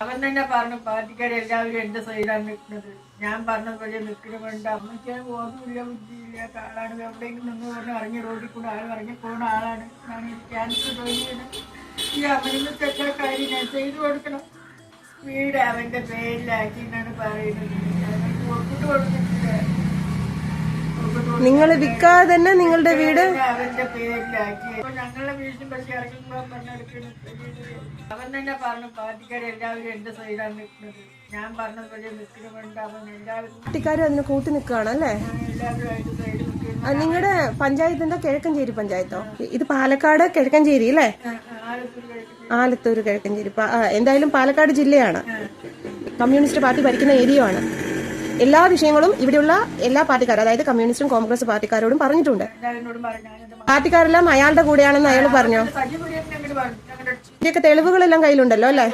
അവൻ തന്നെ പറഞ്ഞു പാർട്ടിക്കാരെ എല്ലാവരും എന്റെ സൈഡാണ് നിൽക്കുന്നത്. ഞാൻ പറഞ്ഞതുപോലെ നിൽക്കണമുണ്ട്. അമ്മയ്ക്ക് ബോധമില്ല, ബുദ്ധിയില്ല, ആളാണ്. എവിടെയെങ്കിലും നിന്ന് പറഞ്ഞ് ഇറങ്ങി റോഡിൽ കൂടെ ആൾ ഇറങ്ങി പോകുന്ന ആളാണ്. ഞാൻ ഈ ക്യാൻസർ രോഗിയാണ്. ഈ അവനിന്ന് തെറ്റാ കാര്യം ഞാൻ ചെയ്തു കൊടുക്കണം. വീട് അവന്റെ പേരിലാക്കി എന്നാണ് പറയുന്നത്. അവർക്ക് ഒപ്പിട്ട് കൊടുത്തിട്ടില്ല. നിങ്ങൾ വിൽക്കാതെ തന്നെ നിങ്ങളുടെ വീട് അവന്റെ പേരിലാക്കി. ഞങ്ങളുടെ വീട്ടിൽ പക്ഷെ ഇറങ്ങുമ്പോ പറഞ്ഞെടുക്കുന്നത് അവൻ തന്നെ പറഞ്ഞു പാർട്ടിക്കാരെ എല്ലാവരും എന്റെ സൈഡാണ് നിൽക്കുന്നത്. ഞാൻ പറഞ്ഞതുപോലെ നിൽക്കണമുണ്ട്. അവൻ എല്ലാവരും പാർട്ടിക്കാരും അതിന് കൂട്ടി നിൽക്കുകയാണ് അല്ലേ? എല്ലാവരുമായിട്ട് സൈഡ് നിൽക്കുന്നു. നിങ്ങളുടെ പഞ്ചായത്തിന്റെ കിഴക്കഞ്ചേരി പഞ്ചായത്തോ? ഇത് പാലക്കാട് കിഴക്കഞ്ചേരി അല്ലേ? ആലത്തൂർ കിഴക്കഞ്ചേരി. എന്തായാലും പാലക്കാട് ജില്ലയാണ്. കമ്മ്യൂണിസ്റ്റ് പാർട്ടി ഭരിക്കുന്ന ഏരിയയാണ്. എല്ലാ വിഷയങ്ങളും ഇവിടെയുള്ള എല്ലാ പാർട്ടിക്കാരും, അതായത് കമ്മ്യൂണിസ്റ്റും കോൺഗ്രസ് പാർട്ടിക്കാരോടും പറഞ്ഞിട്ടുണ്ട്. പാർട്ടിക്കാരെല്ലാം അയാളുടെ കൂടെയാണെന്ന് അയാൾ പറഞ്ഞോ? ഇതൊക്കെ തെളിവുകളെല്ലാം കയ്യിലുണ്ടല്ലോ അല്ലേ?